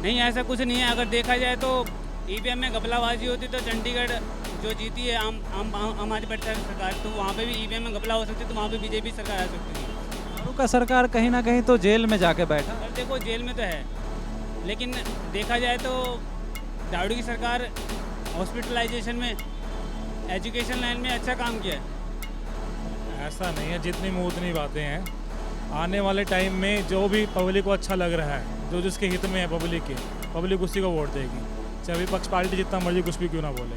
नहीं, ऐसा कुछ नहीं है। अगर देखा जाए तो ईवीएम में घपलाबाजी होती तो चंडीगढ़ जो जीती है आम आदमी पार्टी सरकार, तो वहाँ पे भी ईवीएम में घपला हो सकती, तो वहाँ पे बीजेपी सरकार आ सकती थी। झाड़ू का सरकार कहीं ना कहीं तो जेल में जाके बैठा। और देखो जेल में तो है, लेकिन देखा जाए तो झाड़ू की सरकार हॉस्पिटलाइजेशन में, एजुकेशन लाइन में अच्छा काम किया है। ऐसा नहीं है, जितनी मुँह उतनी बातें हैं। आने वाले टाइम में जो भी पब्लिक को अच्छा लग रहा है, जो जिसके हित में है पब्लिक उसी को वोट देगी, चाहे विपक्ष पार्टी जितना मर्जी कुछ भी क्यों ना बोले।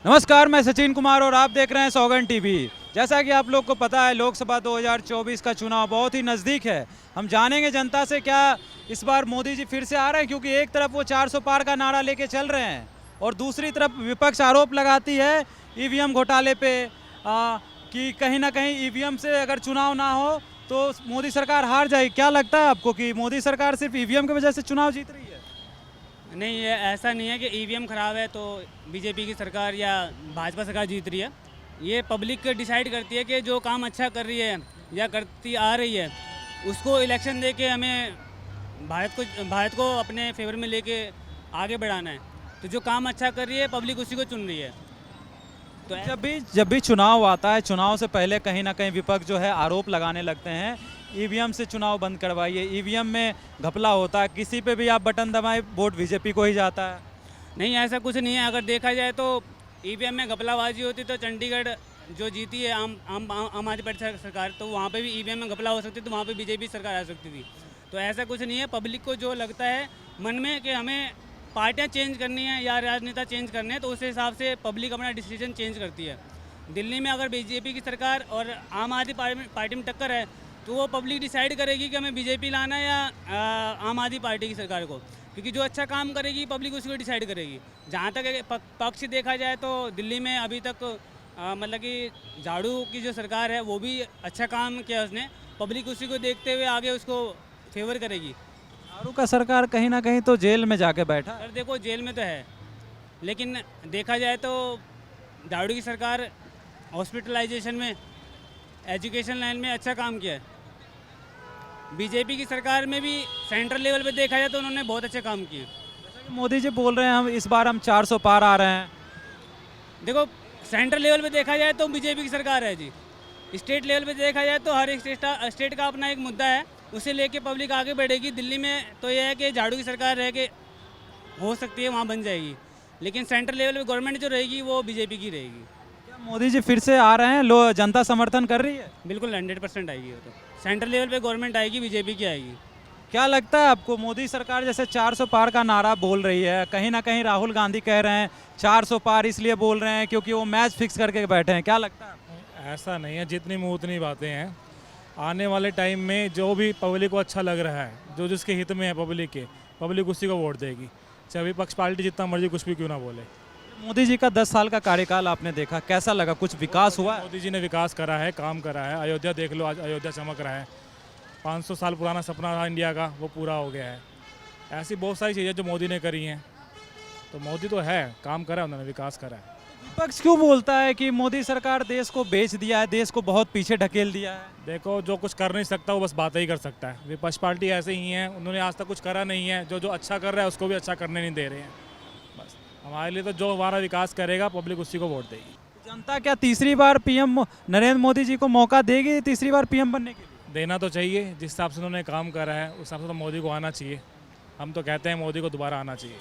नमस्कार, मैं सचिन कुमार और आप देख रहे हैं सौगंध टीवी। जैसा कि आप लोग को पता है, लोकसभा 2024 का चुनाव बहुत ही नज़दीक है। हम जानेंगे जनता से क्या इस बार मोदी जी फिर से आ रहे हैं, क्योंकि एक तरफ वो 400 पार का नारा लेके चल रहे हैं और दूसरी तरफ विपक्ष आरोप लगाती है ईवीएम घोटाले पे कि कहीं ना कहीं ईवीएम से अगर चुनाव ना हो तो मोदी सरकार हार जाएगी। क्या लगता है आपको कि मोदी सरकार सिर्फ ईवीएम की वजह से चुनाव जीत रही है? नहीं, ये ऐसा नहीं है कि ईवीएम खराब है तो बीजेपी की सरकार या भाजपा सरकार जीत रही है। ये पब्लिक डिसाइड करती है कि जो काम अच्छा कर रही है या करती आ रही है, उसको इलेक्शन दे के हमें भारत को अपने फेवर में लेके आगे बढ़ाना है। तो जो काम अच्छा कर रही है पब्लिक उसी को चुन रही है। तो जब भी चुनाव आता है, चुनाव से पहले कहीं ना कहीं विपक्ष जो है आरोप लगाने लगते हैं ईवीएम से चुनाव बंद करवाइए, ईवीएम में घपला होता है, किसी पे भी आप बटन दबाएं वोट बीजेपी को ही जाता है। नहीं, ऐसा कुछ नहीं है। अगर देखा जाए तो ईवीएम में घपलाबाजी होती तो चंडीगढ़ जो जीती है आम आदमी पार्टी सरकार, तो वहाँ पे भी ईवीएम में घपला हो सकती, तो वहाँ पे बीजेपी सरकार आ सकती थी। तो ऐसा कुछ नहीं है। पब्लिक को जो लगता है मन में कि हमें पार्टियाँ चेंज करनी है या राजनेता चेंज करने हैं, तो उस हिसाब से पब्लिक अपना डिसीजन चेंज करती है। दिल्ली में अगर बीजेपी की सरकार और आम आदमी पार्टी में टक्कर है, तो वो पब्लिक डिसाइड करेगी कि हमें बीजेपी लाना है या आम आदमी पार्टी की सरकार को, क्योंकि जो अच्छा काम करेगी पब्लिक उसी को डिसाइड करेगी। जहाँ तक पक्ष देखा जाए तो दिल्ली में अभी तक मतलब कि झाड़ू की जो सरकार है वो भी अच्छा काम किया उसने, पब्लिक उसी को देखते हुए आगे उसको फेवर करेगी। झाड़ू का सरकार कहीं ना कहीं तो जेल में जाके बैठा। सर देखो जेल में तो है, लेकिन देखा जाए तो झाड़ू की सरकार हॉस्पिटलाइजेशन में, एजुकेशन लाइन में अच्छा काम किया है। बीजेपी की सरकार में भी सेंट्रल लेवल पे देखा जाए तो उन्होंने बहुत अच्छे काम किए। जैसा कि मोदी जी बोल रहे हैं हम इस बार हम 400 पार आ रहे हैं। देखो सेंट्रल लेवल पे देखा जाए तो बीजेपी की सरकार है जी। स्टेट लेवल पे देखा जाए तो हर एक स्टेट का अपना एक मुद्दा है, उसे लेके पब्लिक आगे बढ़ेगी। दिल्ली में तो यह है कि झाड़ू की सरकार रह के हो सकती है वहाँ बन जाएगी, लेकिन सेंट्रल लेवल पे गवर्नमेंट जो रहेगी वो बीजेपी की रहेगी। क्या मोदी जी फिर से आ रहे हैं? जनता समर्थन कर रही है? बिल्कुल 100% आएगी वो तो। सेंट्रल लेवल पे गवर्नमेंट आएगी, बीजेपी की आएगी। क्या लगता है आपको मोदी सरकार जैसे 400 पार का नारा बोल रही है, कहीं ना कहीं राहुल गांधी कह रहे हैं 400 पार इसलिए बोल रहे हैं क्योंकि वो मैच फिक्स करके बैठे हैं, क्या लगता है आपको? ऐसा नहीं है, जितनी मुँह उतनी बातें हैं। आने वाले टाइम में जो भी पब्लिक को अच्छा लग रहा है, जो जिसके हित में है पब्लिक उसी को वोट देगी, चाहे विपक्ष पार्टी जितना मर्जी कुछ भी क्यों ना बोले। मोदी जी का 10 साल का कार्यकाल आपने देखा, कैसा लगा? कुछ विकास हुआ है? मोदी जी ने विकास करा है, काम करा है। अयोध्या देख लो, आज अयोध्या चमक रहा है। 500 साल पुराना सपना था इंडिया का, वो पूरा हो गया है। ऐसी बहुत सारी चीज़ें जो मोदी ने करी हैं, तो मोदी तो है, काम करा है उन्होंने, विकास करा है। विपक्ष क्यों बोलता है कि मोदी सरकार देश को बेच दिया है, देश को बहुत पीछे ढकेल दिया है? देखो, जो कुछ कर नहीं सकता वो बस बातें ही कर सकता है। विपक्ष पार्टी ऐसे ही हैं, उन्होंने आज तक कुछ करा नहीं है। जो अच्छा कर रहा है उसको भी अच्छा करने नहीं दे रहे हैं। बस हमारे लिए तो जो हमारा विकास करेगा पब्लिक उसी को वोट देगी। जनता क्या तीसरी बार पीएम नरेंद्र मोदी जी को मौका देगी तीसरी बार पीएम बनने के लिए? देना तो चाहिए, जिस हिसाब से उन्होंने काम करा है उस हिसाब से तो मोदी को आना चाहिए। हम तो कहते हैं मोदी को दोबारा आना चाहिए।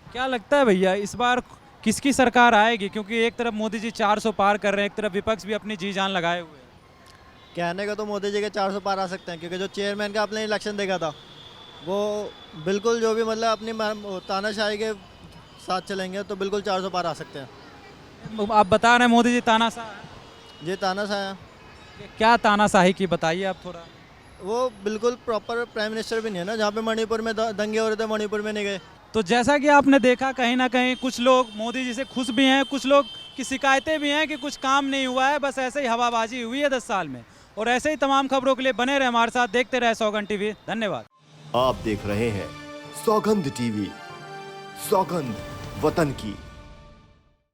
क्या लगता है भैया इस बार किसकी सरकार आएगी? क्योंकि एक तरफ मोदी जी 400 पार कर रहे हैं, एक तरफ विपक्ष भी अपनी जी जान लगाए हुए हैं। कहने का तो मोदी जी के 400 पार आ सकते हैं, क्योंकि जो चेयरमैन का आपने इलेक्शन देखा था वो बिल्कुल जो भी मतलब अपनी तानाशाही के साथ चलेंगे तो बिल्कुल 400 पार आ सकते हैं। आप बता रहे हैं मोदी जी तानाशाह है। ये तानाशाह है, क्या तानाशाही की बताइए आप थोड़ा। वो बिल्कुल प्रॉपर प्राइम मिनिस्टर भी नहीं है ना। जहाँ पे मणिपुर में दंगे हो रहे थे, मणिपुर में नहीं गए। तो जैसा कि आपने देखा कहीं ना कहीं कुछ लोग मोदी जी से खुश भी हैं, कुछ लोग की शिकायतें भी हैं कि कुछ काम नहीं हुआ है, बस ऐसे ही हवाबाजी हुई है 10 साल में। और ऐसे ही तमाम खबरों के लिए बने रहे हमारे साथ, देखते रहे सौगंध टीवी। धन्यवाद। आप देख रहे हैं सौगंध टीवी, सौगंध वतन की।